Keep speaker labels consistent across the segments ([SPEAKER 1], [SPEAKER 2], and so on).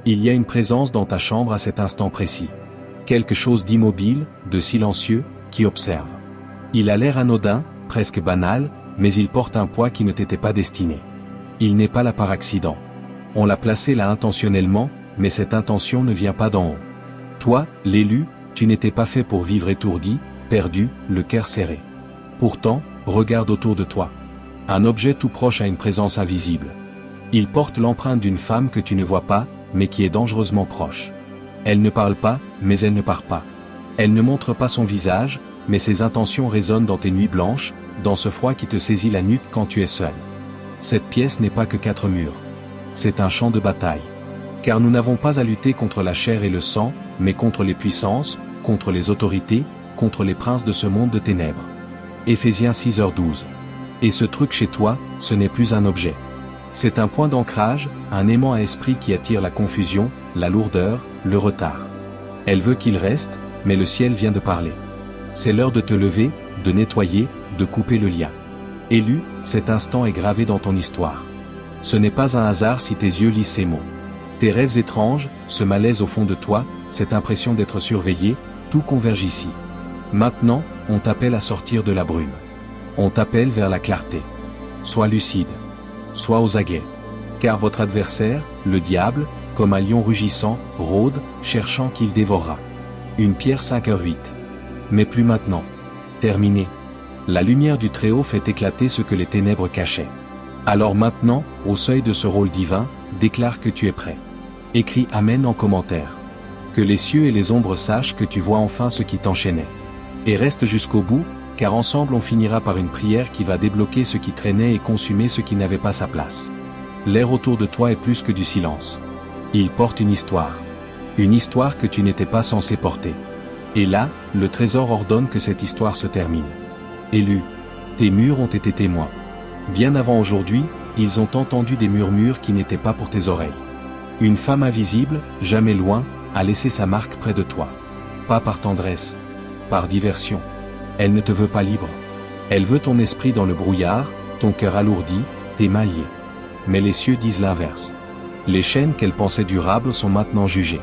[SPEAKER 1] Il y a une présence dans ta chambre à cet instant précis. Quelque chose d'immobile, de silencieux, qui observe. Il a l'air anodin, presque banal, mais il porte un poids qui ne t'était pas destiné. Il n'est pas là par accident. On l'a placé là intentionnellement, mais cette intention ne vient pas d'en haut. Toi, l'élu, tu n'étais pas fait pour vivre étourdi, perdu, le cœur serré. Pourtant, regarde autour de toi. Un objet tout proche a une présence invisible. Il porte l'empreinte d'une femme que tu ne vois pas, mais qui est dangereusement proche. Elle ne parle pas, mais elle ne part pas. Elle ne montre pas son visage, mais ses intentions résonnent dans tes nuits blanches, dans ce froid qui te saisit la nuque quand tu es seul. Cette pièce n'est pas que 4 murs. C'est un champ de bataille. Car nous n'avons pas à lutter contre la chair et le sang, mais contre les puissances, contre les autorités, contre les princes de ce monde de ténèbres. Éphésiens 6h12. Et ce truc chez toi, ce n'est plus un objet. C'est un point d'ancrage, un aimant à esprit qui attire la confusion, la lourdeur, le retard. Elle veut qu'il reste, mais le ciel vient de parler. C'est l'heure de te lever, de nettoyer, de couper le lien. Élu, cet instant est gravé dans ton histoire. Ce n'est pas un hasard si tes yeux lisent ces mots. Tes rêves étranges, ce malaise au fond de toi, cette impression d'être surveillé, tout converge ici. Maintenant, on t'appelle à sortir de la brume. On t'appelle vers la clarté. Sois lucide. Sois aux aguets. Car votre adversaire, le diable, comme un lion rugissant, rôde, cherchant qu'il dévorera. Une Pierre 5h08. Mais plus maintenant. Terminé. La lumière du Très-Haut fait éclater ce que les ténèbres cachaient. Alors maintenant, au seuil de ce rôle divin, déclare que tu es prêt. Écris Amen en commentaire. Que les cieux et les ombres sachent que tu vois enfin ce qui t'enchaînait. Et reste jusqu'au bout, car ensemble on finira par une prière qui va débloquer ce qui traînait et consumer ce qui n'avait pas sa place. L'air autour de toi est plus que du silence. Il porte une histoire. Une histoire que tu n'étais pas censé porter. Et là, le trésor ordonne que cette histoire se termine. Élu, tes murs ont été témoins. Bien avant aujourd'hui, ils ont entendu des murmures qui n'étaient pas pour tes oreilles. Une femme invisible, jamais loin, a laissé sa marque près de toi. Pas par tendresse, par diversion. Elle ne te veut pas libre. Elle veut ton esprit dans le brouillard, ton cœur alourdi, tes mains liées. Mais les cieux disent l'inverse. Les chaînes qu'elle pensait durables sont maintenant jugées.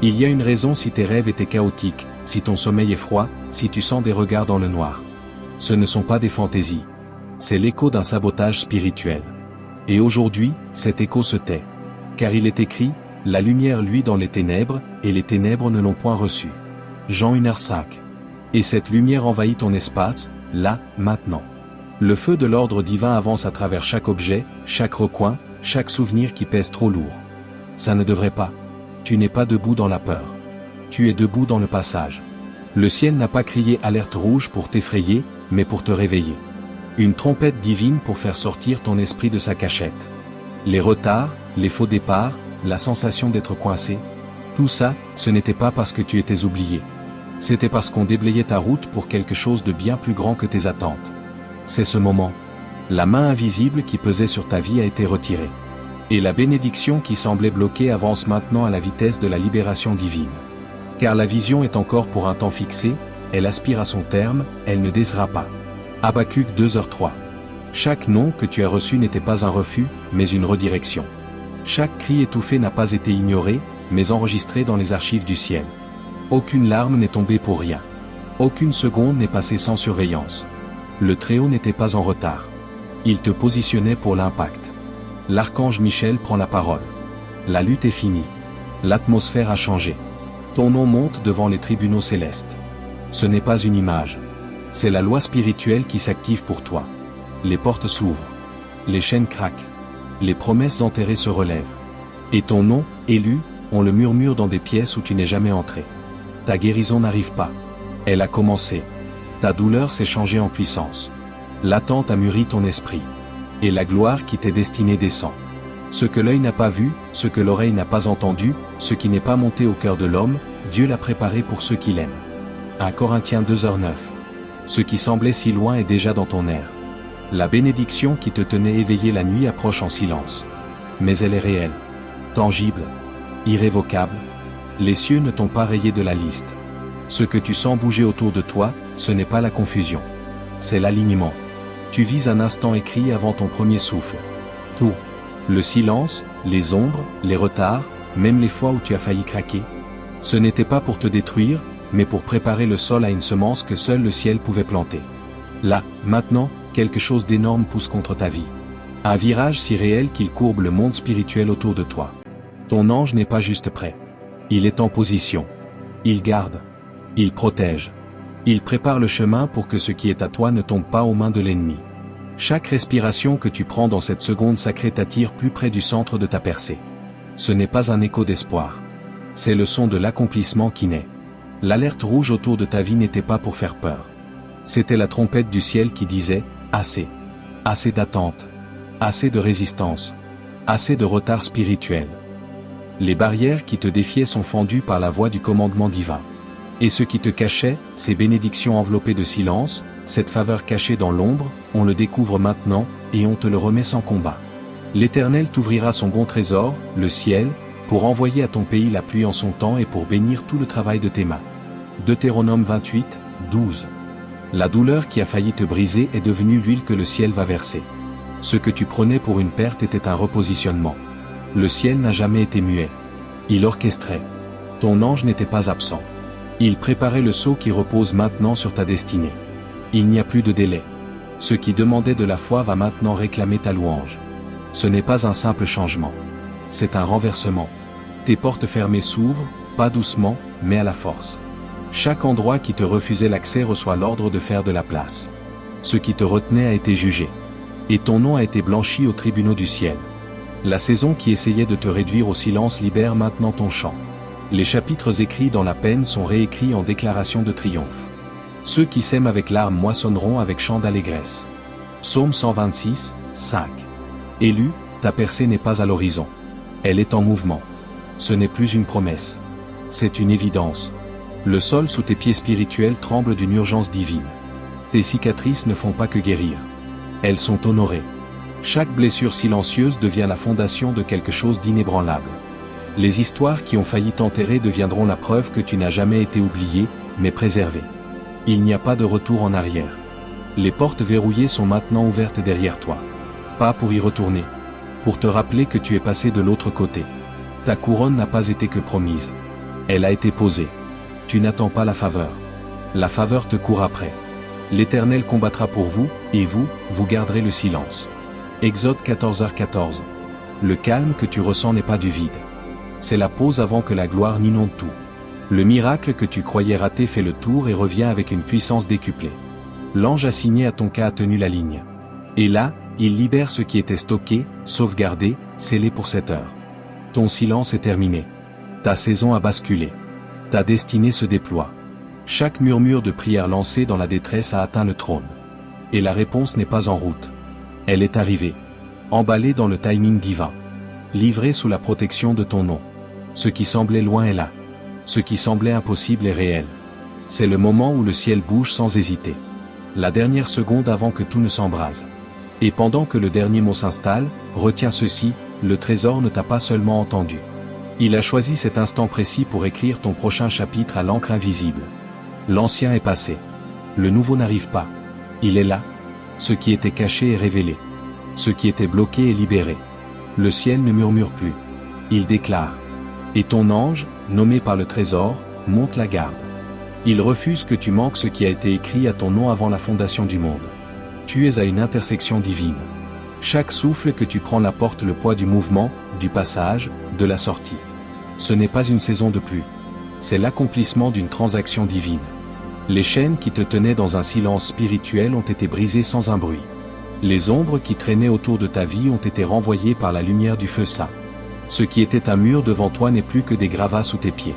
[SPEAKER 1] Il y a une raison si tes rêves étaient chaotiques, si ton sommeil est froid, si tu sens des regards dans le noir. Ce ne sont pas des fantaisies. C'est l'écho d'un sabotage spirituel. Et aujourd'hui, cet écho se tait. Car il est écrit, la lumière luit dans les ténèbres, et les ténèbres ne l'ont point reçue. Jean 1h5. Et cette lumière envahit ton espace, là, maintenant. Le feu de l'ordre divin avance à travers chaque objet, chaque recoin, chaque souvenir qui pèse trop lourd. Ça ne devrait pas. Tu n'es pas debout dans la peur. Tu es debout dans le passage. Le ciel n'a pas crié alerte rouge pour t'effrayer, mais pour te réveiller. Une trompette divine pour faire sortir ton esprit de sa cachette. Les retards, les faux départs, la sensation d'être coincé, tout ça, ce n'était pas parce que tu étais oublié. C'était parce qu'on déblayait ta route pour quelque chose de bien plus grand que tes attentes. C'est ce moment. La main invisible qui pesait sur ta vie a été retirée. Et la bénédiction qui semblait bloquée avance maintenant à la vitesse de la libération divine. Car la vision est encore pour un temps fixé, elle aspire à son terme, elle ne décera pas. Habacuc 2h3. Chaque nom que tu as reçu n'était pas un refus, mais une redirection. Chaque cri étouffé n'a pas été ignoré, mais enregistré dans les archives du ciel. Aucune larme n'est tombée pour rien. Aucune seconde n'est passée sans surveillance. Le Très-Haut n'était pas en retard. Il te positionnait pour l'impact. L'archange Michel prend la parole. La lutte est finie. L'atmosphère a changé. Ton nom monte devant les tribunaux célestes. Ce n'est pas une image. C'est la loi spirituelle qui s'active pour toi. Les portes s'ouvrent. Les chaînes craquent. Les promesses enterrées se relèvent. Et ton nom, élu, on le murmure dans des pièces où tu n'es jamais entré. Ta guérison n'arrive pas. Elle a commencé. Ta douleur s'est changée en puissance. L'attente a mûri ton esprit. Et la gloire qui t'est destinée descend. Ce que l'œil n'a pas vu, ce que l'oreille n'a pas entendu, ce qui n'est pas monté au cœur de l'homme, Dieu l'a préparé pour ceux qui l'aiment. 1 Corinthiens 2h9. Ce qui semblait si loin est déjà dans ton air. La bénédiction qui te tenait éveillé la nuit approche en silence. Mais elle est réelle. Tangible. Irrévocable. Les cieux ne t'ont pas rayé de la liste. Ce que tu sens bouger autour de toi, ce n'est pas la confusion. C'est l'alignement. Tu vis un instant écrit avant ton premier souffle. Tout. Le silence, les ombres, les retards, même les fois où tu as failli craquer. Ce n'était pas pour te détruire, mais pour préparer le sol à une semence que seul le ciel pouvait planter. Là, maintenant, quelque chose d'énorme pousse contre ta vie. Un virage si réel qu'il courbe le monde spirituel autour de toi. Ton ange n'est pas juste prêt. Il est en position. Il garde. Il protège. Il prépare le chemin pour que ce qui est à toi ne tombe pas aux mains de l'ennemi. Chaque respiration que tu prends dans cette seconde sacrée t'attire plus près du centre de ta percée. Ce n'est pas un écho d'espoir. C'est le son de l'accomplissement qui naît. L'alerte rouge autour de ta vie n'était pas pour faire peur. C'était la trompette du ciel qui disait « Assez. Assez d'attente. Assez de résistance. Assez de retard spirituel. » Les barrières qui te défiaient sont fendues par la voix du commandement divin. Et ce qui te cachait, ces bénédictions enveloppées de silence, cette faveur cachée dans l'ombre, on le découvre maintenant, et on te le remet sans combat. L'Éternel t'ouvrira son bon trésor, le ciel, pour envoyer à ton pays la pluie en son temps et pour bénir tout le travail de tes mains. Deutéronome 28, 12. La douleur qui a failli te briser est devenue l'huile que le ciel va verser. Ce que tu prenais pour une perte était un repositionnement. Le ciel n'a jamais été muet. Il orchestrait. Ton ange n'était pas absent. Il préparait le sceau qui repose maintenant sur ta destinée. Il n'y a plus de délai. Ce qui demandait de la foi va maintenant réclamer ta louange. Ce n'est pas un simple changement. C'est un renversement. Tes portes fermées s'ouvrent, pas doucement, mais à la force. Chaque endroit qui te refusait l'accès reçoit l'ordre de faire de la place. Ce qui te retenait a été jugé. Et ton nom a été blanchi aux tribunaux du ciel. La saison qui essayait de te réduire au silence libère maintenant ton chant. Les chapitres écrits dans la peine sont réécrits en déclaration de triomphe. Ceux qui sèment avec larmes moissonneront avec chant d'allégresse. Psaume 126, 5. Élu, ta percée n'est pas à l'horizon. Elle est en mouvement. Ce n'est plus une promesse. C'est une évidence. Le sol sous tes pieds spirituels tremble d'une urgence divine. Tes cicatrices ne font pas que guérir. Elles sont honorées. Chaque blessure silencieuse devient la fondation de quelque chose d'inébranlable. Les histoires qui ont failli t'enterrer deviendront la preuve que tu n'as jamais été oublié, mais préservé. Il n'y a pas de retour en arrière. Les portes verrouillées sont maintenant ouvertes derrière toi. Pas pour y retourner. Pour te rappeler que tu es passé de l'autre côté. Ta couronne n'a pas été que promise. Elle a été posée. Tu n'attends pas la faveur. La faveur te court après. L'Éternel combattra pour vous, et vous, vous garderez le silence. Exode 14h14. Le calme que tu ressens n'est pas du vide. C'est la pause avant que la gloire n'inonde tout. Le miracle que tu croyais rater fait le tour et revient avec une puissance décuplée. L'ange assigné à ton cas a tenu la ligne. Et là, il libère ce qui était stocké, sauvegardé, scellé pour cette heure. Ton silence est terminé. Ta saison a basculé. Ta destinée se déploie. Chaque murmure de prière lancé dans la détresse a atteint le trône. Et la réponse n'est pas en route. Elle est arrivée. Emballée dans le timing divin. Livrée sous la protection de ton nom. Ce qui semblait loin est là. Ce qui semblait impossible est réel. C'est le moment où le ciel bouge sans hésiter. La dernière seconde avant que tout ne s'embrase. Et pendant que le dernier mot s'installe, retiens ceci, le trésor ne t'a pas seulement entendu. Il a choisi cet instant précis pour écrire ton prochain chapitre à l'encre invisible. L'ancien est passé. Le nouveau n'arrive pas. Il est là. Ce qui était caché est révélé. Ce qui était bloqué est libéré. Le ciel ne murmure plus. Il déclare. Et ton ange, nommé par le trésor, monte la garde. Il refuse que tu manques ce qui a été écrit à ton nom avant la fondation du monde. Tu es à une intersection divine. Chaque souffle que tu prends apporte le poids du mouvement, du passage, de la sortie. Ce n'est pas une saison de pluie. C'est l'accomplissement d'une transaction divine. Les chaînes qui te tenaient dans un silence spirituel ont été brisées sans un bruit. Les ombres qui traînaient autour de ta vie ont été renvoyées par la lumière du feu saint. Ce qui était un mur devant toi n'est plus que des gravats sous tes pieds.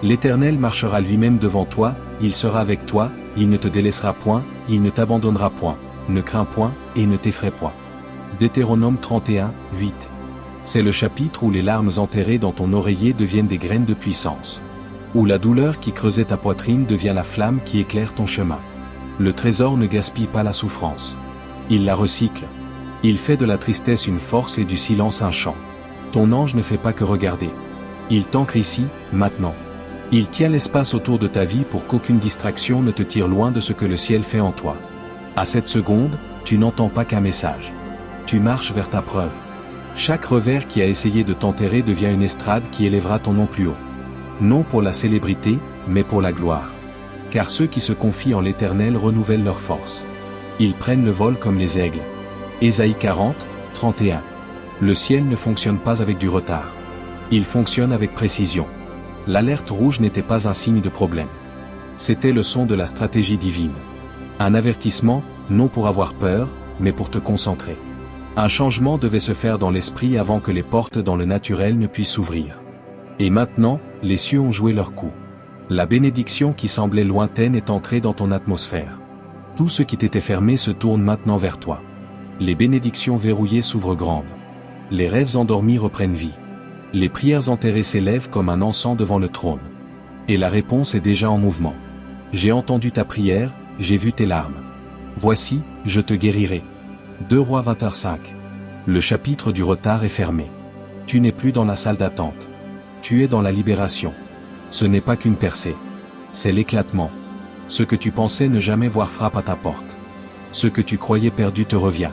[SPEAKER 1] L'Éternel marchera lui-même devant toi, il sera avec toi, il ne te délaissera point, il ne t'abandonnera point, ne crains point, et ne t'effraie point. Deutéronome 31, 8. C'est le chapitre où les larmes enterrées dans ton oreiller deviennent des graines de puissance. Où la douleur qui creusait ta poitrine devient la flamme qui éclaire ton chemin. Le trésor ne gaspille pas la souffrance. Il la recycle. Il fait de la tristesse une force et du silence un chant. Ton ange ne fait pas que regarder. Il t'ancre ici, maintenant. Il tient l'espace autour de ta vie pour qu'aucune distraction ne te tire loin de ce que le ciel fait en toi. À cette seconde, tu n'entends pas qu'un message. Tu marches vers ta preuve. Chaque revers qui a essayé de t'enterrer devient une estrade qui élèvera ton nom plus haut. Non pour la célébrité, mais pour la gloire. Car ceux qui se confient en l'Éternel renouvellent leur force. Ils prennent le vol comme les aigles. Ésaïe 40, 31. Le ciel ne fonctionne pas avec du retard. Il fonctionne avec précision. L'alerte rouge n'était pas un signe de problème. C'était le son de la stratégie divine. Un avertissement, non pour avoir peur, mais pour te concentrer. Un changement devait se faire dans l'esprit avant que les portes dans le naturel ne puissent s'ouvrir. Et maintenant, les cieux ont joué leur coup. La bénédiction qui semblait lointaine est entrée dans ton atmosphère. Tout ce qui t'était fermé se tourne maintenant vers toi. Les bénédictions verrouillées s'ouvrent grandes. Les rêves endormis reprennent vie. Les prières enterrées s'élèvent comme un encens devant le trône. Et la réponse est déjà en mouvement. J'ai entendu ta prière, j'ai vu tes larmes. Voici, je te guérirai. 2 Rois 21:5. Le chapitre du retard est fermé. Tu n'es plus dans la salle d'attente. Tu es dans la libération. Ce n'est pas qu'une percée. C'est l'éclatement. Ce que tu pensais ne jamais voir frappe à ta porte. Ce que tu croyais perdu te revient.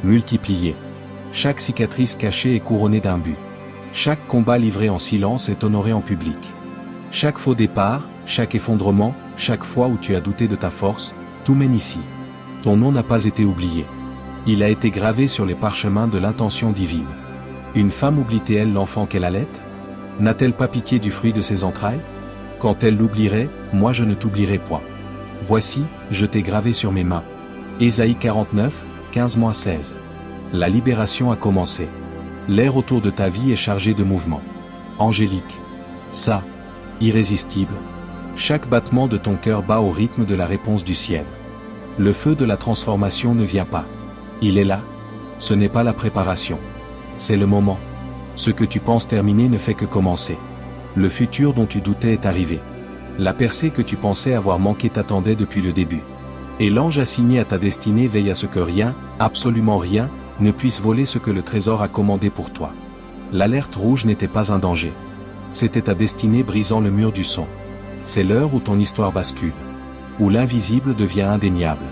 [SPEAKER 1] Multiplié. Chaque cicatrice cachée est couronnée d'un but. Chaque combat livré en silence est honoré en public. Chaque faux départ, chaque effondrement, chaque fois où tu as douté de ta force, tout mène ici. Ton nom n'a pas été oublié. Il a été gravé sur les parchemins de l'intention divine. Une femme oublie-t-elle l'enfant qu'elle allait? N'a-t-elle pas pitié du fruit de ses entrailles? Quand elle l'oublierait, moi je ne t'oublierai point. Voici, je t'ai gravé sur mes mains. Ésaïe 49, 15-16. La libération a commencé. L'air autour de ta vie est chargé de mouvements. Angélique. Ça. Irrésistible. Chaque battement de ton cœur bat au rythme de la réponse du ciel. Le feu de la transformation ne vient pas. Il est là. Ce n'est pas la préparation. C'est le moment. Ce que tu penses terminer ne fait que commencer. Le futur dont tu doutais est arrivé. La percée que tu pensais avoir manqué t'attendait depuis le début. Et l'ange assigné à ta destinée veille à ce que rien, absolument rien, ne puisse voler ce que le trésor a commandé pour toi. L'alerte rouge n'était pas un danger. C'était ta destinée brisant le mur du son. C'est l'heure où ton histoire bascule. Où l'invisible devient indéniable.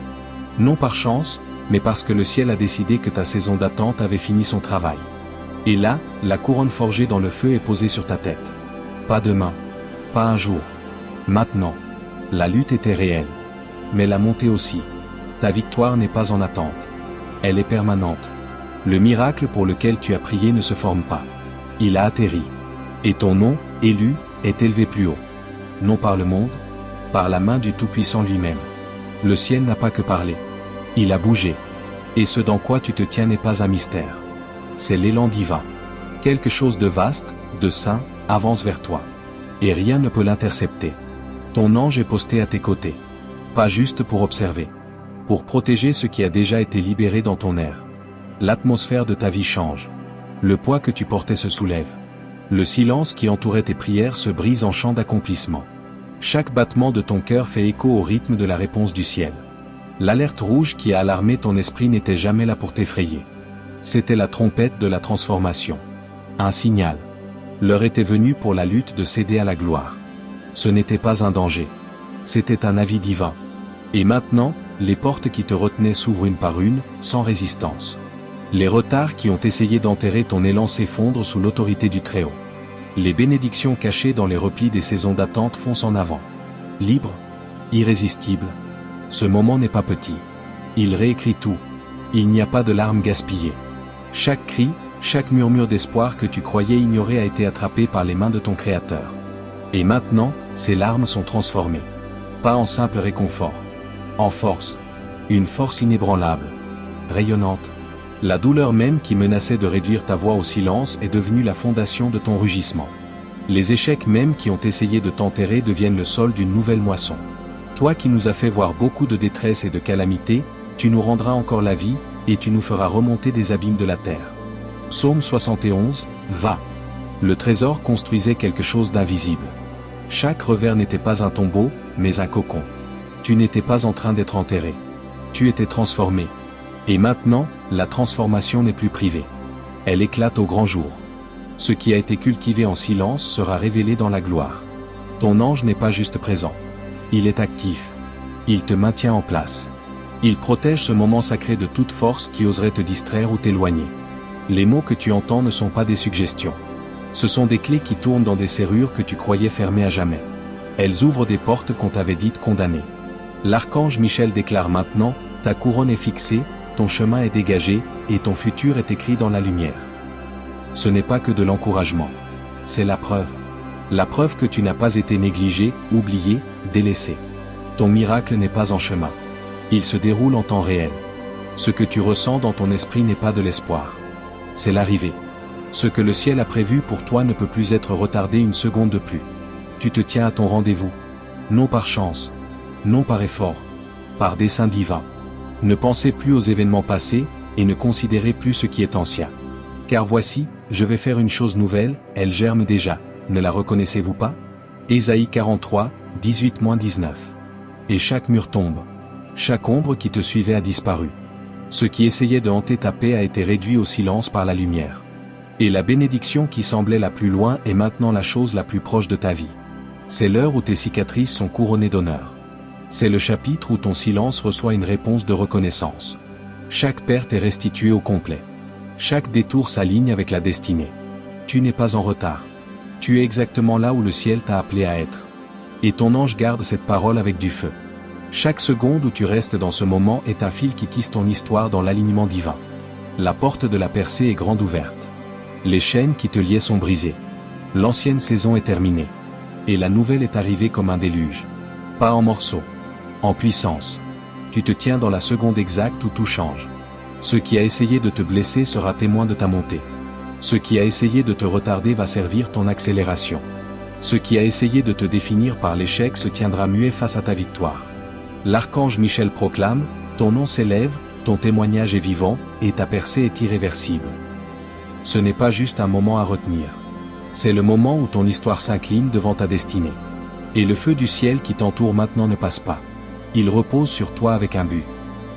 [SPEAKER 1] Non par chance, mais parce que le ciel a décidé que ta saison d'attente avait fini son travail. Et là, la couronne forgée dans le feu est posée sur ta tête. Pas demain. Pas un jour. Maintenant. La lutte était réelle. Mais la montée aussi. Ta victoire n'est pas en attente. Elle est permanente. Le miracle pour lequel tu as prié ne se forme pas. Il a atterri. Et ton nom, élu, est élevé plus haut. Non par le monde, par la main du Tout-Puissant lui-même. Le ciel n'a pas que parlé. Il a bougé. Et ce dans quoi tu te tiens n'est pas un mystère. C'est l'élan divin. Quelque chose de vaste, de saint, avance vers toi. Et rien ne peut l'intercepter. Ton ange est posté à tes côtés. Pas juste pour observer. Pour protéger ce qui a déjà été libéré dans ton air. L'atmosphère de ta vie change. Le poids que tu portais se soulève. Le silence qui entourait tes prières se brise en chant d'accomplissement. Chaque battement de ton cœur fait écho au rythme de la réponse du ciel. L'alerte rouge qui a alarmé ton esprit n'était jamais là pour t'effrayer. C'était la trompette de la transformation. Un signal. L'heure était venue pour la lutte de céder à la gloire. Ce n'était pas un danger. C'était un avis divin. Et maintenant, les portes qui te retenaient s'ouvrent une par une, sans résistance. Les retards qui ont essayé d'enterrer ton élan s'effondrent sous l'autorité du Très-Haut. Les bénédictions cachées dans les replis des saisons d'attente foncent en avant. Libre, irrésistible. Ce moment n'est pas petit. Il réécrit tout. Il n'y a pas de larmes gaspillées. Chaque cri, chaque murmure d'espoir que tu croyais ignorer a été attrapé par les mains de ton Créateur. Et maintenant, ces larmes sont transformées. Pas en simple réconfort. En force. Une force inébranlable. Rayonnante. La douleur même qui menaçait de réduire ta voix au silence est devenue la fondation de ton rugissement. Les échecs même qui ont essayé de t'enterrer deviennent le sol d'une nouvelle moisson. Toi qui nous as fait voir beaucoup de détresse et de calamités, tu nous rendras encore la vie, et tu nous feras remonter des abîmes de la terre. Psaume 71, va. Le trésor construisait quelque chose d'invisible. Chaque revers n'était pas un tombeau, mais un cocon. Tu n'étais pas en train d'être enterré. Tu étais transformé. Et maintenant, la transformation n'est plus privée. Elle éclate au grand jour. Ce qui a été cultivé en silence sera révélé dans la gloire. Ton ange n'est pas juste présent. Il est actif. Il te maintient en place. Il protège ce moment sacré de toute force qui oserait te distraire ou t'éloigner. Les mots que tu entends ne sont pas des suggestions. Ce sont des clés qui tournent dans des serrures que tu croyais fermées à jamais. Elles ouvrent des portes qu'on t'avait dites condamnées. L'archange Michel déclare maintenant, ta couronne est fixée, ton chemin est dégagé, et ton futur est écrit dans la lumière. Ce n'est pas que de l'encouragement. C'est la preuve. La preuve que tu n'as pas été négligé, oublié, délaissé. Ton miracle n'est pas en chemin. Il se déroule en temps réel. Ce que tu ressens dans ton esprit n'est pas de l'espoir. C'est l'arrivée. Ce que le ciel a prévu pour toi ne peut plus être retardé une seconde de plus. Tu te tiens à ton rendez-vous. Non par chance. Non par effort. Par dessein divin. Ne pensez plus aux événements passés, et ne considérez plus ce qui est ancien. Car voici, je vais faire une chose nouvelle, elle germe déjà. Ne la reconnaissez-vous pas? Ésaïe 43, 18-19. Et chaque mur tombe. Chaque ombre qui te suivait a disparu. Ce qui essayait de hanter ta paix a été réduit au silence par la lumière. Et la bénédiction qui semblait la plus loin est maintenant la chose la plus proche de ta vie. C'est l'heure où tes cicatrices sont couronnées d'honneur. C'est le chapitre où ton silence reçoit une réponse de reconnaissance. Chaque perte est restituée au complet. Chaque détour s'aligne avec la destinée. Tu n'es pas en retard. Tu es exactement là où le ciel t'a appelé à être. Et ton ange garde cette parole avec du feu. Chaque seconde où tu restes dans ce moment est un fil qui tisse ton histoire dans l'alignement divin. La porte de la percée est grande ouverte. Les chaînes qui te liaient sont brisées. L'ancienne saison est terminée. Et la nouvelle est arrivée comme un déluge. Pas en morceaux. En puissance. Tu te tiens dans la seconde exacte où tout change. Ce qui a essayé de te blesser sera témoin de ta montée. Ce qui a essayé de te retarder va servir ton accélération. Ce qui a essayé de te définir par l'échec se tiendra muet face à ta victoire. L'archange Michel proclame, ton nom s'élève, ton témoignage est vivant, et ta percée est irréversible. Ce n'est pas juste un moment à retenir. C'est le moment où ton histoire s'incline devant ta destinée. Et le feu du ciel qui t'entoure maintenant ne passe pas. Il repose sur toi avec un but.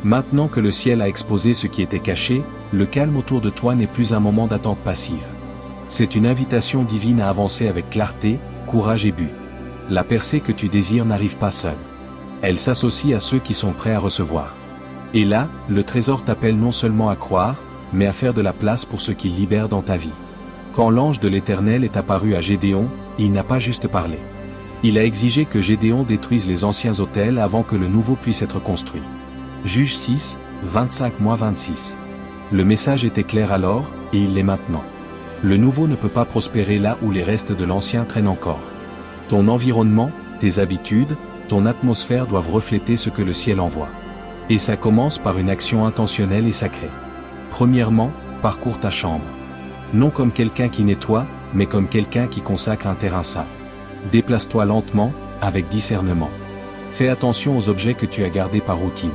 [SPEAKER 1] Maintenant que le ciel a exposé ce qui était caché, le calme autour de toi n'est plus un moment d'attente passive. C'est une invitation divine à avancer avec clarté, courage et but. La percée que tu désires n'arrive pas seule. Elle s'associe à ceux qui sont prêts à recevoir. Et là, le trésor t'appelle non seulement à croire, mais à faire de la place pour ce qu'il libère dans ta vie. Quand l'ange de l'Éternel est apparu à Gédéon, il n'a pas juste parlé. Il a exigé que Gédéon détruise les anciens autels avant que le nouveau puisse être construit. Juge 6, 25-26. Le message était clair alors, et il l'est maintenant. Le nouveau ne peut pas prospérer là où les restes de l'ancien traînent encore. Ton environnement, tes habitudes, ton atmosphère doivent refléter ce que le ciel envoie. Et ça commence par une action intentionnelle et sacrée. Premièrement, parcours ta chambre. Non comme quelqu'un qui nettoie, mais comme quelqu'un qui consacre un terrain saint. Déplace-toi lentement, avec discernement. Fais attention aux objets que tu as gardés par routine.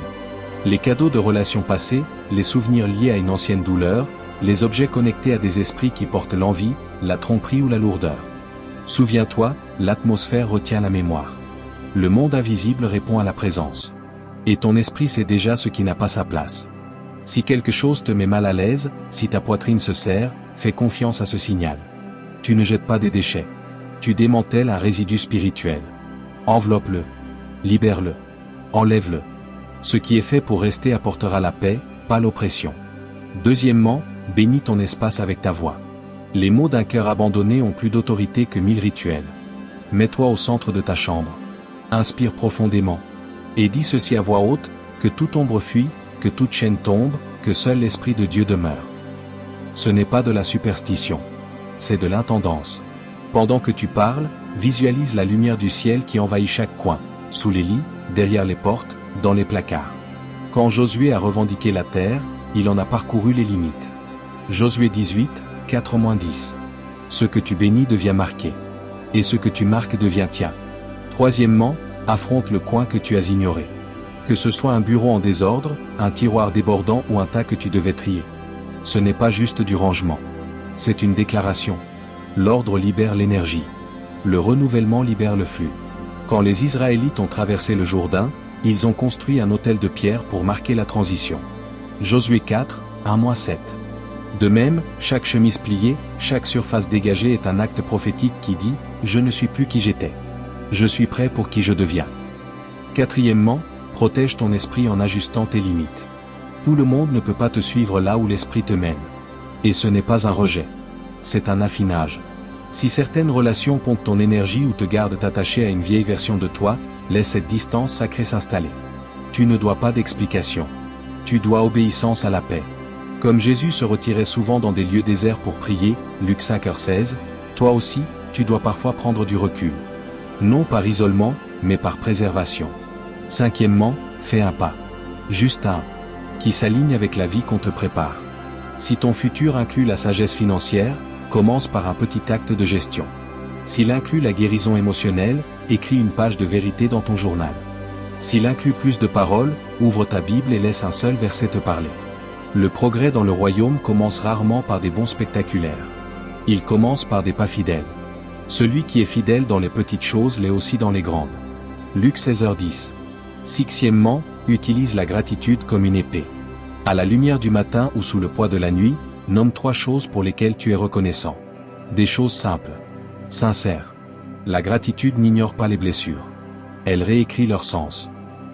[SPEAKER 1] Les cadeaux de relations passées, les souvenirs liés à une ancienne douleur, les objets connectés à des esprits qui portent l'envie, la tromperie ou la lourdeur. Souviens-toi, l'atmosphère retient la mémoire. Le monde invisible répond à la présence. Et ton esprit sait déjà ce qui n'a pas sa place. Si quelque chose te met mal à l'aise, si ta poitrine se serre, fais confiance à ce signal. Tu ne jettes pas des déchets. Tu démantèles un résidu spirituel. Enveloppe-le. Libère-le. Enlève-le. Ce qui est fait pour rester apportera la paix, pas l'oppression. Deuxièmement, bénis ton espace avec ta voix. Les mots d'un cœur abandonné ont plus d'autorité que 1000 rituels. Mets-toi au centre de ta chambre. Inspire profondément. Et dis ceci à voix haute, que toute ombre fuit, que toute chaîne tombe, que seul l'Esprit de Dieu demeure. Ce n'est pas de la superstition. C'est de l'intendance. Pendant que tu parles, visualise la lumière du ciel qui envahit chaque coin, sous les lits, derrière les portes, dans les placards. Quand Josué a revendiqué la terre, il en a parcouru les limites. Josué 18, 4-10. Ce que tu bénis devient marqué. Et ce que tu marques devient tien. Troisièmement, affronte le coin que tu as ignoré. Que ce soit un bureau en désordre, un tiroir débordant ou un tas que tu devais trier. Ce n'est pas juste du rangement. C'est une déclaration. L'ordre libère l'énergie. Le renouvellement libère le flux. Quand les Israélites ont traversé le Jourdain, ils ont construit un autel de pierre pour marquer la transition. Josué 4, 1-7. De même, chaque chemise pliée, chaque surface dégagée est un acte prophétique qui dit « Je ne suis plus qui j'étais. Je suis prêt pour qui je deviens. » Quatrièmement, protège ton esprit en ajustant tes limites. Tout le monde ne peut pas te suivre là où l'esprit te mène. Et ce n'est pas un rejet. C'est un affinage. Si certaines relations pompent ton énergie ou te gardent attaché à une vieille version de toi, laisse cette distance sacrée s'installer. Tu ne dois pas d'explication. Tu dois obéissance à la paix. Comme Jésus se retirait souvent dans des lieux déserts pour prier, Luc 5h16, toi aussi, tu dois parfois prendre du recul. Non par isolement, mais par préservation. Cinquièmement, fais un pas. Juste un. Qui s'aligne avec la vie qu'on te prépare. Si ton futur inclut la sagesse financière, commence par un petit acte de gestion. S'il inclut la guérison émotionnelle, écris une page de vérité dans ton journal. S'il inclut plus de paroles, ouvre ta Bible et laisse un seul verset te parler. Le progrès dans le royaume commence rarement par des bons spectaculaires. Il commence par des pas fidèles. Celui qui est fidèle dans les petites choses l'est aussi dans les grandes. Luc 16h10. Sixièmement, utilise la gratitude comme une épée. À la lumière du matin ou sous le poids de la nuit, nomme 3 choses pour lesquelles tu es reconnaissant. Des choses simples. Sincères. La gratitude n'ignore pas les blessures. Elle réécrit leur sens.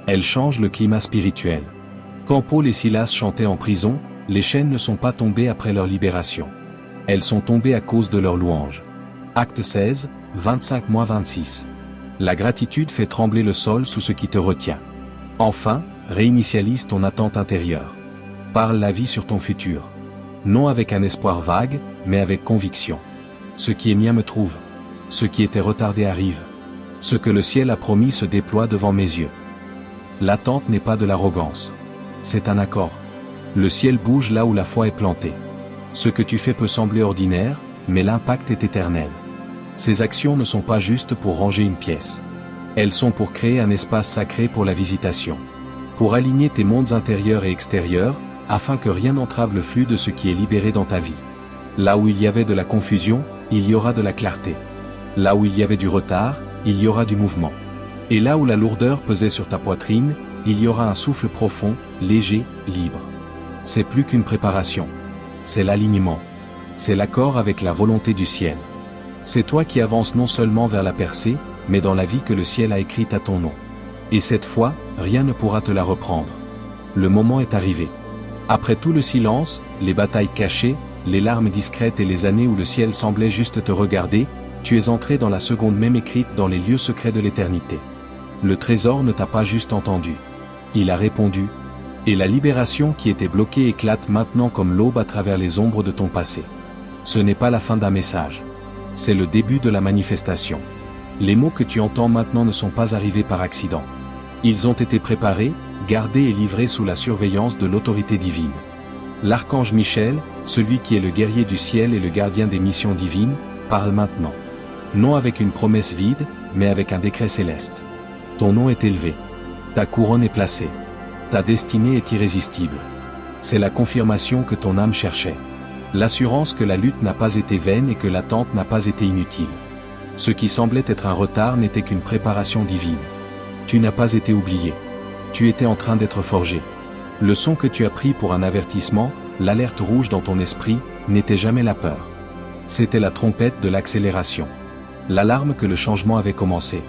[SPEAKER 1] Elle change le climat spirituel. Quand Paul et Silas chantaient en prison, les chaînes ne sont pas tombées après leur libération. Elles sont tombées à cause de leur louange. Acte 16, 25-26. La gratitude fait trembler le sol sous ce qui te retient. Enfin, réinitialise ton attente intérieure. Parle la vie sur ton futur. Non avec un espoir vague, mais avec conviction. Ce qui est mien me trouve. Ce qui était retardé arrive. Ce que le ciel a promis se déploie devant mes yeux. L'attente n'est pas de l'arrogance. C'est un accord. Le ciel bouge là où la foi est plantée. Ce que tu fais peut sembler ordinaire, mais l'impact est éternel. Ces actions ne sont pas juste pour ranger une pièce. Elles sont pour créer un espace sacré pour la visitation. Pour aligner tes mondes intérieurs et extérieurs, afin que rien n'entrave le flux de ce qui est libéré dans ta vie. Là où il y avait de la confusion, il y aura de la clarté. Là où il y avait du retard, il y aura du mouvement. Et là où la lourdeur pesait sur ta poitrine, il y aura un souffle profond, léger, libre. C'est plus qu'une préparation. C'est l'alignement. C'est l'accord avec la volonté du ciel. C'est toi qui avances non seulement vers la percée, mais dans la vie que le ciel a écrite à ton nom. Et cette fois, rien ne pourra te la reprendre. Le moment est arrivé. Après tout le silence, les batailles cachées, les larmes discrètes et les années où le ciel semblait juste te regarder, tu es entré dans la seconde même écrite dans les lieux secrets de l'éternité. Le trésor ne t'a pas juste entendu. Il a répondu. Et la libération qui était bloquée éclate maintenant comme l'aube à travers les ombres de ton passé. Ce n'est pas la fin d'un message. C'est le début de la manifestation. Les mots que tu entends maintenant ne sont pas arrivés par accident. Ils ont été préparés, gardés et livrés sous la surveillance de l'autorité divine. L'archange Michel, celui qui est le guerrier du ciel et le gardien des missions divines, parle maintenant. Non avec une promesse vide, mais avec un décret céleste. Ton nom est élevé. Ta couronne est placée. Ta destinée est irrésistible. C'est la confirmation que ton âme cherchait. L'assurance que la lutte n'a pas été vaine et que l'attente n'a pas été inutile. Ce qui semblait être un retard n'était qu'une préparation divine. Tu n'as pas été oublié. Tu étais en train d'être forgé. Le son que tu as pris pour un avertissement, l'alerte rouge dans ton esprit, n'était jamais la peur. C'était la trompette de l'accélération. L'alarme que le changement avait commencé.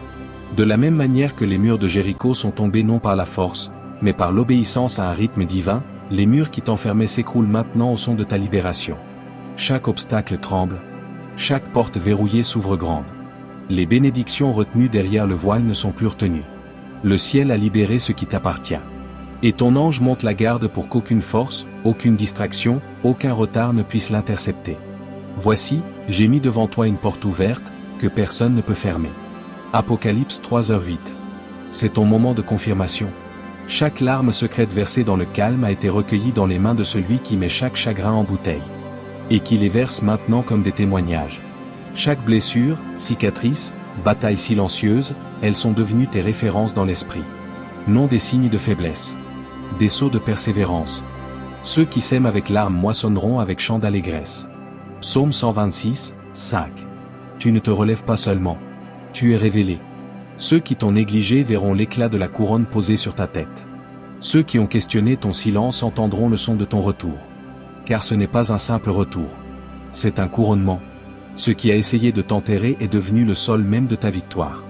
[SPEAKER 1] De la même manière que les murs de Jéricho sont tombés non par la force, mais par l'obéissance à un rythme divin, les murs qui t'enfermaient s'écroulent maintenant au son de ta libération. Chaque obstacle tremble. Chaque porte verrouillée s'ouvre grande. Les bénédictions retenues derrière le voile ne sont plus retenues. Le ciel a libéré ce qui t'appartient. Et ton ange monte la garde pour qu'aucune force, aucune distraction, aucun retard ne puisse l'intercepter. Voici, j'ai mis devant toi une porte ouverte, que personne ne peut fermer. Apocalypse 3h08. C'est ton moment de confirmation. Chaque larme secrète versée dans le calme a été recueillie dans les mains de celui qui met chaque chagrin en bouteille. Et qui les verse maintenant comme des témoignages. Chaque blessure, cicatrice, bataille silencieuse, elles sont devenues tes références dans l'esprit. Non des signes de faiblesse. Des sceaux de persévérance. Ceux qui sèment avec larmes moissonneront avec chant d'allégresse. Psaume 126, 5. Tu ne te relèves pas seulement. Tu es révélé. Ceux qui t'ont négligé verront l'éclat de la couronne posée sur ta tête. Ceux qui ont questionné ton silence entendront le son de ton retour. Car ce n'est pas un simple retour. C'est un couronnement. Ce qui a essayé de t'enterrer est devenu le sol même de ta victoire.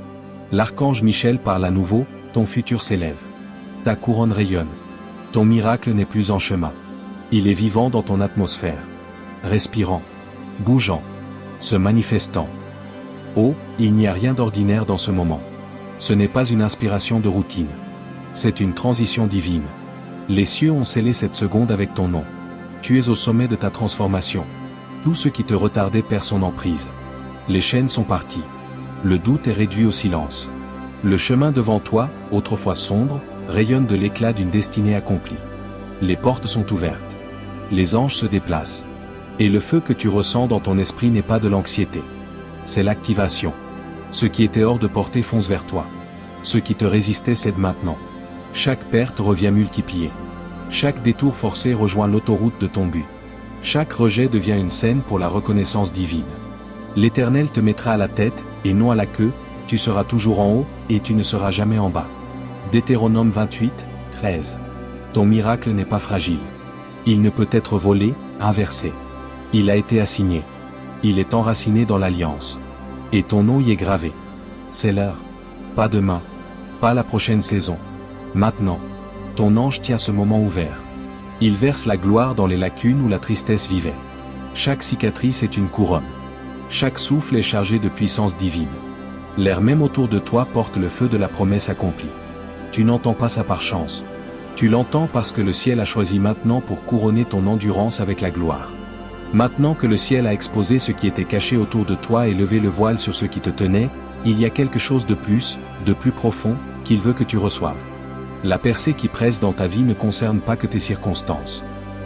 [SPEAKER 1] L'archange Michel parle à nouveau, ton futur s'élève. Ta couronne rayonne. Ton miracle n'est plus en chemin. Il est vivant dans ton atmosphère. respirant, bougeant, se manifestant. Oh, il n'y a rien d'ordinaire dans ce moment. Ce n'est pas une inspiration de routine. C'est une transition divine. Les cieux ont scellé cette seconde avec ton nom. Tu es au sommet de ta transformation. Tout ce qui te retardait perd son emprise. Les chaînes sont parties. Le doute est réduit au silence. Le chemin devant toi, autrefois sombre, rayonne de l'éclat d'une destinée accomplie. Les portes sont ouvertes. Les anges se déplacent. Et le feu que tu ressens dans ton esprit n'est pas de l'anxiété. C'est l'activation. Ce qui était hors de portée fonce vers toi. Ce qui te résistait cède maintenant. Chaque perte revient multipliée. Chaque détour forcé rejoint l'autoroute de ton but. Chaque rejet devient une scène pour la reconnaissance divine. L'Éternel te mettra à la tête, et non à la queue, tu seras toujours en haut, et tu ne seras jamais en bas. Deutéronome 28, 13. Ton miracle n'est pas fragile. Il ne peut être volé, inversé. Il a été assigné. Il est enraciné dans l'alliance. Et ton nom y est gravé. C'est l'heure. Pas demain. Pas la prochaine saison. Maintenant. Ton ange tient ce moment ouvert. Il verse la gloire dans les lacunes où la tristesse vivait. Chaque cicatrice est une couronne. Chaque souffle est chargé de puissance divine. L'air même autour de toi porte le feu de la promesse accomplie. Tu n'entends pas ça par chance. Tu l'entends parce que le ciel a choisi maintenant pour couronner ton endurance avec la gloire. Maintenant que le ciel a exposé ce qui était caché autour de toi et levé le voile sur ce qui te tenait, il y a quelque chose de plus profond, qu'il veut que tu reçoives. La percée qui presse dans ta vie ne concerne pas que tes circonstances.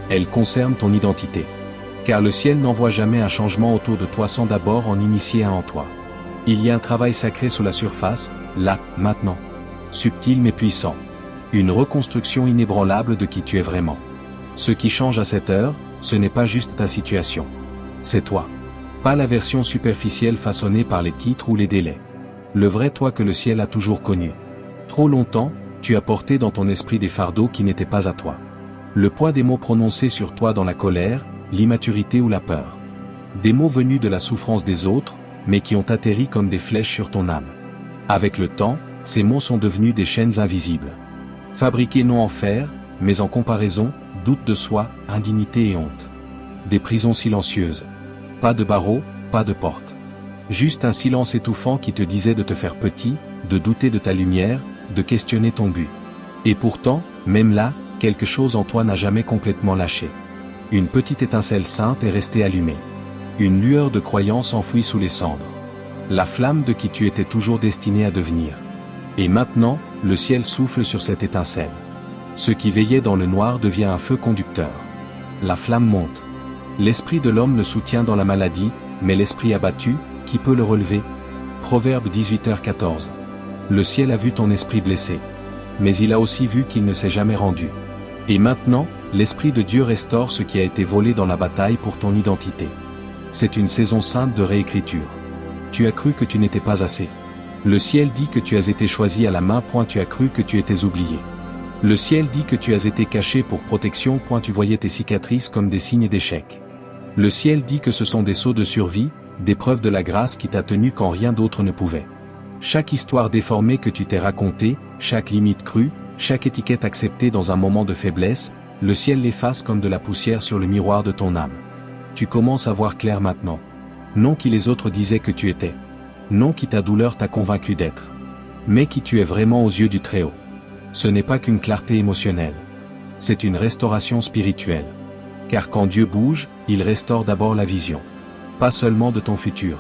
[SPEAKER 1] Elle concerne ton identité. Car le ciel n'envoie jamais un changement autour de toi sans d'abord en initier un en toi. Il y a un travail sacré sous la surface, là, maintenant. Subtil mais puissant. Une reconstruction inébranlable de qui tu es vraiment. Ce qui change à cette heure, ce n'est pas juste ta situation. C'est toi. Pas la version superficielle façonnée par les titres ou les délais. Le vrai toi que le ciel a toujours connu. Trop longtemps, tu as porté dans ton esprit des fardeaux qui n'étaient pas à toi. Le poids des mots prononcés sur toi dans la colère, l'immaturité ou la peur. Des mots venus de la souffrance des autres, mais qui ont atterri comme des flèches sur ton âme. Avec le temps, ces mots sont devenus des chaînes invisibles. Fabriqués non en fer, mais en comparaison, doute de soi, indignité et honte. Des prisons silencieuses. Pas de barreaux, pas de porte. Juste un silence étouffant qui te disait de te faire petit, de douter de ta lumière, de questionner ton but. Et pourtant, même là, quelque chose en toi n'a jamais complètement lâché. Une petite étincelle sainte est restée allumée. Une lueur de croyance enfouie sous les cendres. La flamme de qui tu étais toujours destiné à devenir. Et maintenant, le ciel souffle sur cette étincelle. Ce qui veillait dans le noir devient un feu conducteur. La flamme monte. L'esprit de l'homme le soutient dans la maladie, mais l'esprit abattu, qui peut le relever? Proverbe 18h14. Le ciel a vu ton esprit blessé. Mais il a aussi vu qu'il ne s'est jamais rendu. Et maintenant, l'Esprit de Dieu restaure ce qui a été volé dans la bataille pour ton identité. C'est une saison sainte de réécriture. Tu as cru que tu n'étais pas assez. Le ciel dit que tu as été choisi à la main. Tu as cru que tu étais oublié. Le ciel dit que tu as été caché pour protection. Tu voyais tes cicatrices comme des signes d'échec. Le ciel dit que ce sont des sauts de survie, des preuves de la grâce qui t'a tenu quand rien d'autre ne pouvait. Chaque histoire déformée que tu t'es racontée, chaque limite crue, chaque étiquette acceptée dans un moment de faiblesse, le ciel l'efface comme de la poussière sur le miroir de ton âme. Tu commences à voir clair maintenant. Non qui les autres disaient que tu étais. Non qui ta douleur t'a convaincu d'être. Mais qui tu es vraiment aux yeux du Très-Haut. Ce n'est pas qu'une clarté émotionnelle. C'est une restauration spirituelle. Car quand Dieu bouge, il restaure d'abord la vision. Pas seulement de ton futur.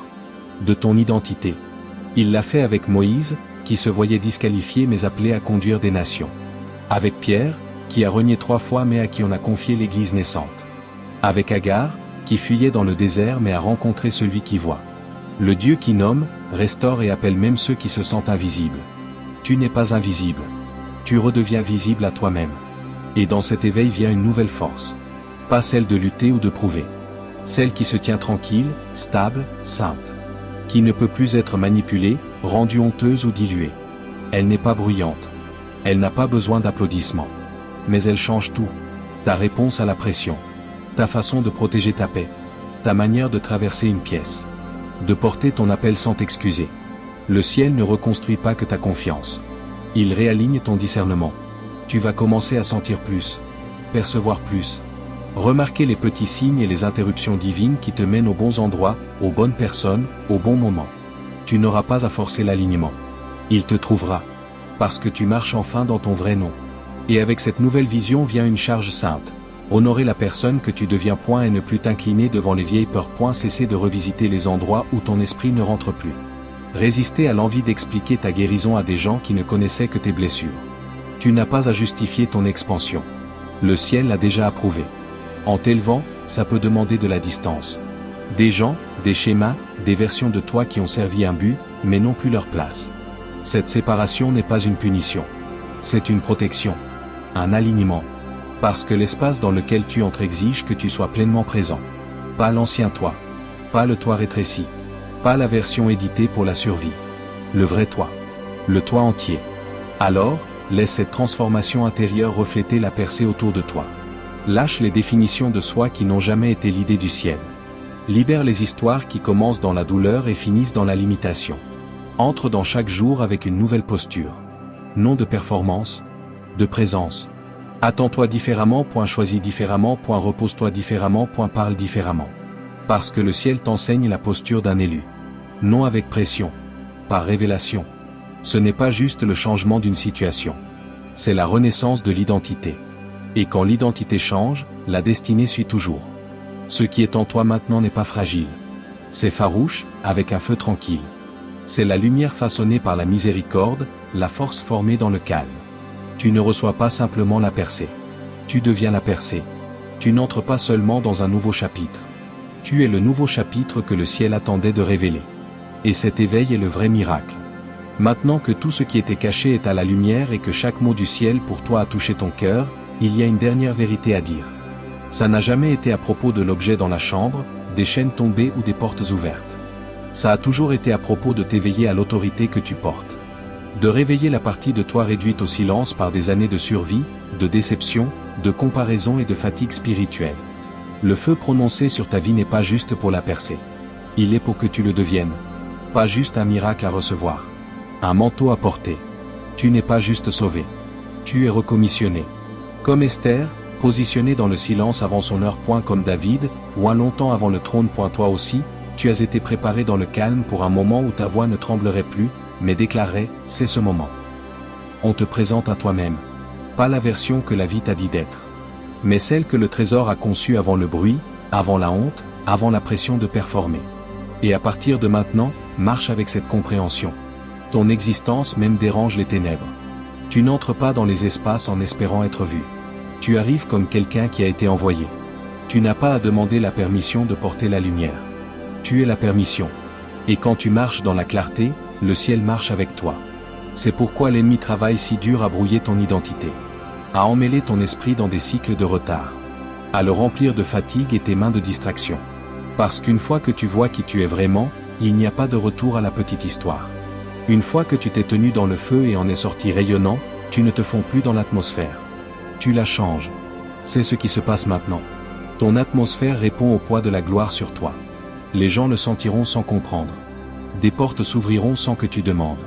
[SPEAKER 1] De ton identité. Il l'a fait avec Moïse, qui se voyait disqualifié mais appelé à conduire des nations. Avec Pierre, qui a renié 3 fois mais à qui on a confié l'Église naissante. Avec Agar, qui fuyait dans le désert mais a rencontré celui qui voit. Le Dieu qui nomme, restaure et appelle même ceux qui se sentent invisibles. Tu n'es pas invisible. Tu redeviens visible à toi-même. Et dans cet éveil vient une nouvelle force. Pas celle de lutter ou de prouver. Celle qui se tient tranquille, stable, sainte. Qui ne peut plus être manipulée, rendue honteuse ou diluée. Elle n'est pas bruyante. Elle n'a pas besoin d'applaudissements. Mais elle change tout. Ta réponse à la pression. Ta façon de protéger ta paix. Ta manière de traverser une pièce. De porter ton appel sans t'excuser. Le ciel ne reconstruit pas que ta confiance. Il réaligne ton discernement. Tu vas commencer à sentir plus. Percevoir plus. Remarquer les petits signes et les interruptions divines qui te mènent aux bons endroits, aux bonnes personnes, au bon moment. Tu n'auras pas à forcer l'alignement. Il te trouvera. Parce que tu marches enfin dans ton vrai nom. Et avec cette nouvelle vision vient une charge sainte. Honorer la personne que tu deviens point et ne plus t'incliner devant les vieilles peurs point, cesser de revisiter les endroits où ton esprit ne rentre plus. Résister à l'envie d'expliquer ta guérison à des gens qui ne connaissaient que tes blessures. Tu n'as pas à justifier ton expansion. Le ciel l'a déjà approuvé. En t'élevant, ça peut demander de la distance. Des gens, des schémas, des versions de toi qui ont servi un but, mais n'ont plus leur place. Cette séparation n'est pas une punition. C'est une protection. Un alignement. Parce que l'espace dans lequel tu entres exige que tu sois pleinement présent. Pas l'ancien toi. Pas le toi rétréci. Pas la version éditée pour la survie. Le vrai toi. Le toi entier. Alors, laisse cette transformation intérieure refléter la percée autour de toi. Lâche les définitions de soi qui n'ont jamais été l'idée du ciel. Libère les histoires qui commencent dans la douleur et finissent dans la limitation. Entre dans chaque jour avec une nouvelle posture. Non de performance, de présence. Attends-toi différemment, choisis différemment, repose-toi différemment, parle différemment. Parce que le ciel t'enseigne la posture d'un élu. Non avec pression. Par révélation. Ce n'est pas juste le changement d'une situation. C'est la renaissance de l'identité. Et quand l'identité change, la destinée suit toujours. Ce qui est en toi maintenant n'est pas fragile. C'est farouche, avec un feu tranquille. C'est la lumière façonnée par la miséricorde, la force formée dans le calme. Tu ne reçois pas simplement la percée. Tu deviens la percée. Tu n'entres pas seulement dans un nouveau chapitre. Tu es le nouveau chapitre que le ciel attendait de révéler. Et cet éveil est le vrai miracle. Maintenant que tout ce qui était caché est à la lumière et que chaque mot du ciel pour toi a touché ton cœur, il y a une dernière vérité à dire. Ça n'a jamais été à propos de l'objet dans la chambre, des chaînes tombées ou des portes ouvertes. Ça a toujours été à propos de t'éveiller à l'autorité que tu portes. De réveiller la partie de toi réduite au silence par des années de survie, de déception, de comparaison et de fatigue spirituelle. Le feu prononcé sur ta vie n'est pas juste pour la percer. Il est pour que tu le deviennes. Pas juste un miracle à recevoir. Un manteau à porter. Tu n'es pas juste sauvé. Tu es recommissionné. Comme Esther, positionné dans le silence avant son heure. Comme David, ou un longtemps avant le trône. Toi aussi, tu as été préparé dans le calme pour un moment où ta voix ne tremblerait plus, mais déclarerait, c'est ce moment. On te présente à toi-même. Pas la version que la vie t'a dit d'être. Mais celle que le trésor a conçue avant le bruit, avant la honte, avant la pression de performer. Et à partir de maintenant, marche avec cette compréhension. Ton existence même dérange les ténèbres. Tu n'entres pas dans les espaces en espérant être vu. Tu arrives comme quelqu'un qui a été envoyé. Tu n'as pas à demander la permission de porter la lumière. Tu es la permission. Et quand tu marches dans la clarté, le ciel marche avec toi. C'est pourquoi l'ennemi travaille si dur à brouiller ton identité. À emmêler ton esprit dans des cycles de retard. À le remplir de fatigue et tes mains de distraction. Parce qu'une fois que tu vois qui tu es vraiment, il n'y a pas de retour à la petite histoire. Une fois que tu t'es tenu dans le feu et en es sorti rayonnant, tu ne te fonds plus dans l'atmosphère. Tu la changes. C'est ce qui se passe maintenant. Ton atmosphère répond au poids de la gloire sur toi. Les gens le sentiront sans comprendre. Des portes s'ouvriront sans que tu demandes.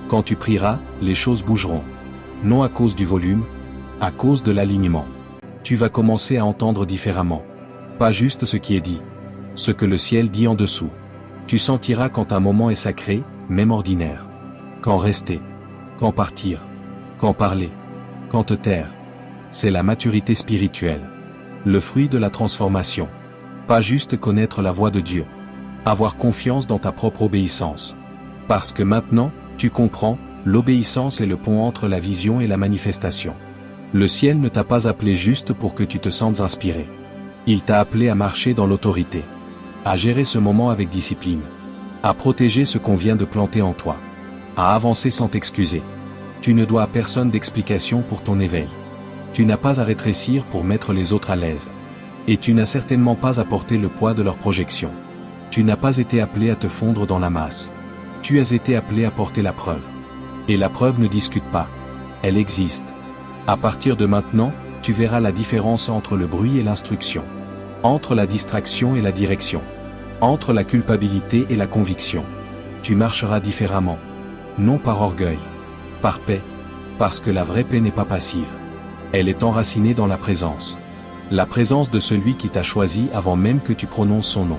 [SPEAKER 1] Quand tu prieras, les choses bougeront. Non à cause du volume, à cause de l'alignement. Tu vas commencer à entendre différemment. Pas juste ce qui est dit. Ce que le ciel dit en dessous. Tu sentiras quand un moment est sacré, même ordinaire. Quand rester. Quand partir. Quand parler. Quand te taire. C'est la maturité spirituelle. Le fruit de la transformation. Pas juste connaître la voix de Dieu. Avoir confiance dans ta propre obéissance. Parce que maintenant, tu comprends, l'obéissance est le pont entre la vision et la manifestation. Le ciel ne t'a pas appelé juste pour que tu te sentes inspiré. Il t'a appelé à marcher dans l'autorité. À gérer ce moment avec discipline. À protéger ce qu'on vient de planter en toi. À avancer sans t'excuser. Tu ne dois à personne d'explication pour ton éveil. Tu n'as pas à rétrécir pour mettre les autres à l'aise. Et tu n'as certainement pas à porter le poids de leurs projections. Tu n'as pas été appelé à te fondre dans la masse. Tu as été appelé à porter la preuve. Et la preuve ne discute pas. Elle existe. À partir de maintenant, tu verras la différence entre le bruit et l'instruction. Entre la distraction et la direction. Entre la culpabilité et la conviction. Tu marcheras différemment. Non par orgueil. Par paix. Parce que la vraie paix n'est pas passive. Elle est enracinée dans la présence. La présence de celui qui t'a choisi avant même que tu prononces son nom.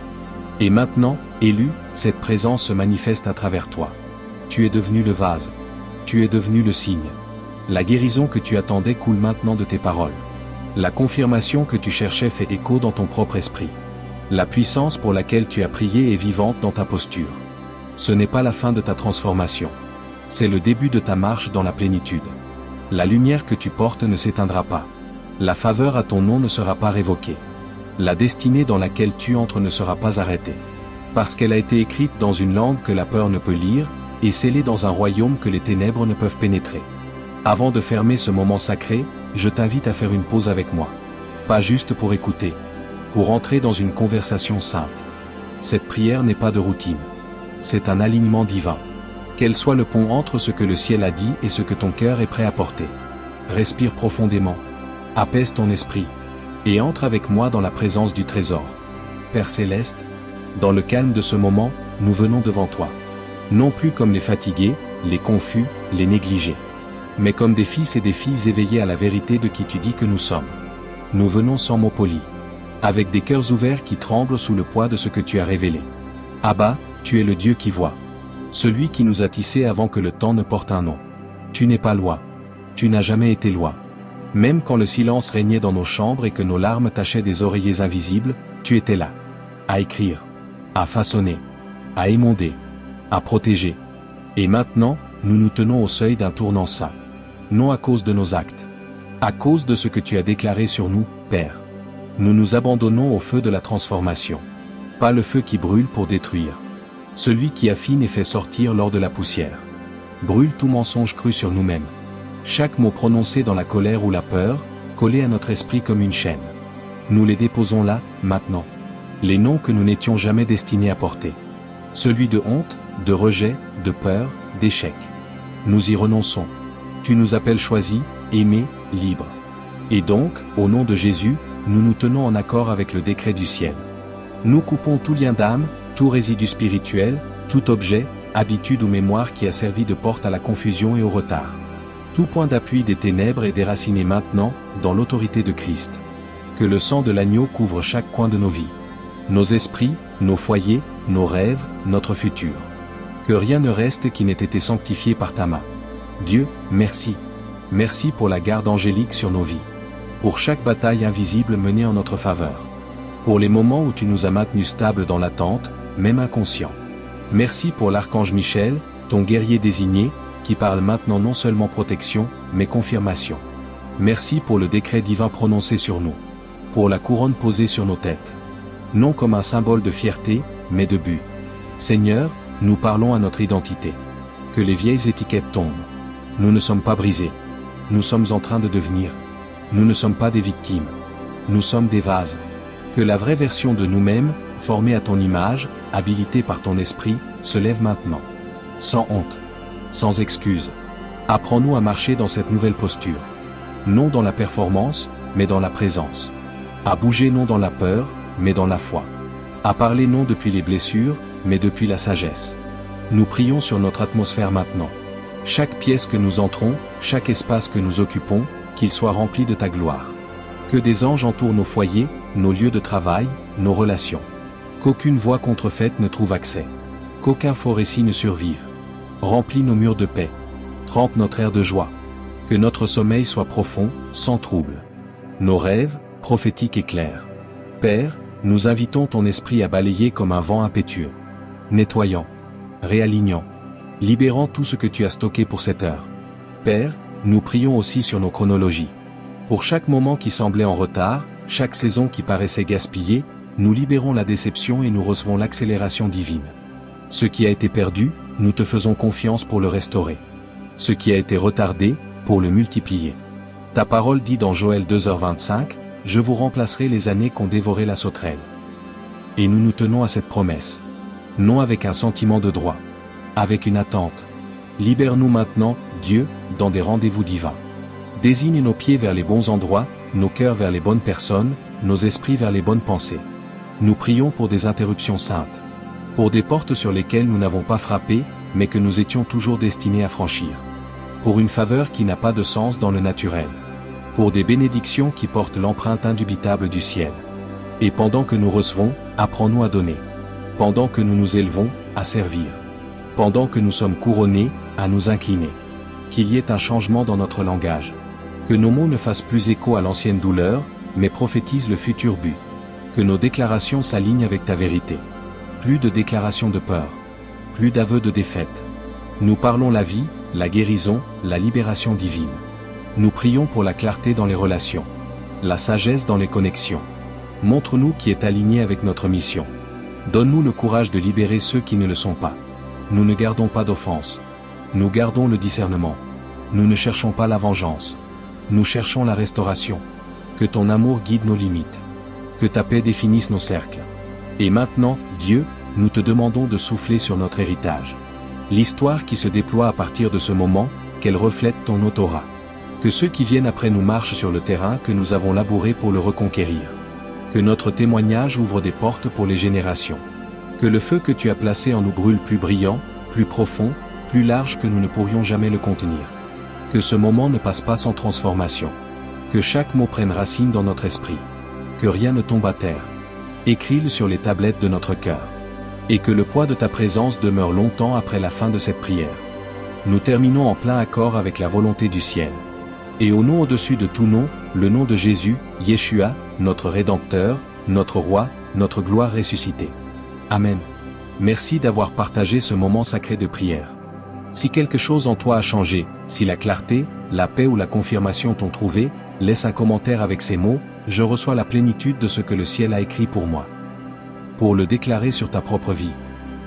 [SPEAKER 1] Et maintenant, élu, cette présence se manifeste à travers toi. Tu es devenu le vase. Tu es devenu le signe. La guérison que tu attendais coule maintenant de tes paroles. La confirmation que tu cherchais fait écho dans ton propre esprit. La puissance pour laquelle tu as prié est vivante dans ta posture. Ce n'est pas la fin de ta transformation. C'est le début de ta marche dans la plénitude. La lumière que tu portes ne s'éteindra pas. La faveur à ton nom ne sera pas révoquée. La destinée dans laquelle tu entres ne sera pas arrêtée. Parce qu'elle a été écrite dans une langue que la peur ne peut lire, et scellée dans un royaume que les ténèbres ne peuvent pénétrer. Avant de fermer ce moment sacré, je t'invite à faire une pause avec moi. Pas juste pour écouter. Pour entrer dans une conversation sainte. Cette prière n'est pas de routine. C'est un alignement divin. Qu'elle soit le pont entre ce que le ciel a dit et ce que ton cœur est prêt à porter. Respire profondément. Apaise ton esprit. Et entre avec moi dans la présence du trésor. Père Céleste, dans le calme de ce moment, nous venons devant toi. Non plus comme les fatigués, les confus, les négligés. Mais comme des fils et des filles éveillés à la vérité de qui tu dis que nous sommes. Nous venons sans mots polis. Avec des cœurs ouverts qui tremblent sous le poids de ce que tu as révélé. Abba, tu es le Dieu qui voit. Celui qui nous a tissés avant que le temps ne porte un nom. Tu n'es pas loi. Tu n'as jamais été loi. Même quand le silence régnait dans nos chambres et que nos larmes tachaient des oreillers invisibles, tu étais là. À écrire. À façonner. À émonder. À protéger. Et maintenant, nous nous tenons au seuil d'un tournant saint. Non à cause de nos actes. À cause de ce que tu as déclaré sur nous, Père. Nous nous abandonnons au feu de la transformation. Pas le feu qui brûle pour détruire. Celui qui affine et fait sortir lors de la poussière. Brûle tout mensonge cru sur nous-mêmes. Chaque mot prononcé dans la colère ou la peur, collé à notre esprit comme une chaîne. Nous les déposons là, maintenant. Les noms que nous n'étions jamais destinés à porter. Celui de honte, de rejet, de peur, d'échec. Nous y renonçons. Tu nous appelles choisis, aimés, libres. Et donc, au nom de Jésus, nous nous tenons en accord avec le décret du ciel. Nous coupons tout lien d'âme, tout résidu spirituel, tout objet, habitude ou mémoire qui a servi de porte à la confusion et au retard. Tout point d'appui des ténèbres est déraciné maintenant, dans l'autorité de Christ. Que le sang de l'agneau couvre chaque coin de nos vies. Nos esprits, nos foyers, nos rêves, notre futur. Que rien ne reste qui n'ait été sanctifié par ta main. Dieu, merci. Merci pour la garde angélique sur nos vies. Pour chaque bataille invisible menée en notre faveur. Pour les moments où tu nous as maintenus stables dans l'attente, même inconscients. Merci pour l'archange Michel, ton guerrier désigné, qui parle maintenant non seulement protection, mais confirmation. Merci pour le décret divin prononcé sur nous. Pour la couronne posée sur nos têtes. Non comme un symbole de fierté, mais de but. Seigneur, nous parlons à notre identité. Que les vieilles étiquettes tombent. Nous ne sommes pas brisés. Nous sommes en train de devenir. Nous ne sommes pas des victimes. Nous sommes des vases. Que la vraie version de nous-mêmes, formée à ton image, habilitée par ton esprit, se lève maintenant. Sans honte. Sans excuse. Apprends-nous à marcher dans cette nouvelle posture. Non dans la performance, mais dans la présence. À bouger non dans la peur, mais dans la foi. À parler non depuis les blessures, mais depuis la sagesse. Nous prions sur notre atmosphère maintenant. Chaque pièce que nous entrons, chaque espace que nous occupons, qu'il soit rempli de ta gloire. Que des anges entourent nos foyers, nos lieux de travail, nos relations. Qu'aucune voix contrefaite ne trouve accès. Qu'aucun faux récit ne survive. Remplis nos murs de paix. Trempe notre air de joie. Que notre sommeil soit profond, sans trouble. Nos rêves, prophétiques et clairs. Père, nous invitons ton esprit à balayer comme un vent impétueux. Nettoyant. Réalignant. Libérant tout ce que tu as stocké pour cette heure. Père, nous prions aussi sur nos chronologies. Pour chaque moment qui semblait en retard, chaque saison qui paraissait gaspillée, nous libérons la déception et nous recevons l'accélération divine. Ce qui a été perdu, nous te faisons confiance pour le restaurer. Ce qui a été retardé, pour le multiplier. Ta parole dit dans Joël 2h25, « Je vous remplacerai les années qu'ont dévoré la sauterelle. » Et nous nous tenons à cette promesse. Non avec un sentiment de droit. Avec une attente. Libère-nous maintenant, Dieu, dans des rendez-vous divins. Désigne nos pieds vers les bons endroits, nos cœurs vers les bonnes personnes, nos esprits vers les bonnes pensées. Nous prions pour des interruptions saintes. Pour des portes sur lesquelles nous n'avons pas frappé, mais que nous étions toujours destinés à franchir. Pour une faveur qui n'a pas de sens dans le naturel. pour des bénédictions qui portent l'empreinte indubitable du ciel. Et pendant que nous recevons, apprends-nous à donner. Pendant que nous nous élevons, à servir. Pendant que nous sommes couronnés, à nous incliner. Qu'il y ait un changement dans notre langage. Que nos mots ne fassent plus écho à l'ancienne douleur, mais prophétisent le futur but. Que nos déclarations s'alignent avec ta vérité. Plus de déclarations de peur. Plus d'aveux de défaite. Nous parlons la vie, la guérison, la libération divine. Nous prions pour la clarté dans les relations. La sagesse dans les connexions. Montre-nous qui est aligné avec notre mission. Donne-nous le courage de libérer ceux qui ne le sont pas. Nous ne gardons pas d'offense. Nous gardons le discernement. Nous ne cherchons pas la vengeance. Nous cherchons la restauration. Que ton amour guide nos limites. Que ta paix définisse nos cercles. Et maintenant, Dieu, nous te demandons de souffler sur notre héritage. L'histoire qui se déploie à partir de ce moment, qu'elle reflète ton autorat. Que ceux qui viennent après nous marchent sur le terrain que nous avons labouré pour le reconquérir. Que notre témoignage ouvre des portes pour les générations. Que le feu que tu as placé en nous brûle plus brillant, plus profond, plus large que nous ne pourrions jamais le contenir. Que ce moment ne passe pas sans transformation. Que chaque mot prenne racine dans notre esprit. Que rien ne tombe à terre. Écris-le sur les tablettes de notre cœur. Et que le poids de ta présence demeure longtemps après la fin de cette prière. Nous terminons en plein accord avec la volonté du ciel. Et au nom au-dessus de tout nom, le nom de Jésus, Yeshua, notre Rédempteur, notre Roi, notre gloire ressuscitée. Amen. Merci d'avoir partagé ce moment sacré de prière. Si quelque chose en toi a changé, si la clarté, la paix ou la confirmation t'ont trouvé, laisse un commentaire avec ces mots, je reçois la plénitude de ce que le ciel a écrit pour moi. Pour le déclarer sur ta propre vie.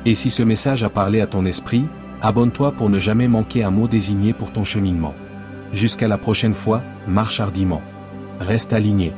[SPEAKER 1] Et si ce message a parlé à ton esprit, abonne-toi pour ne jamais manquer un mot désigné pour ton cheminement. Jusqu'à la prochaine fois, marche hardiment. Reste aligné.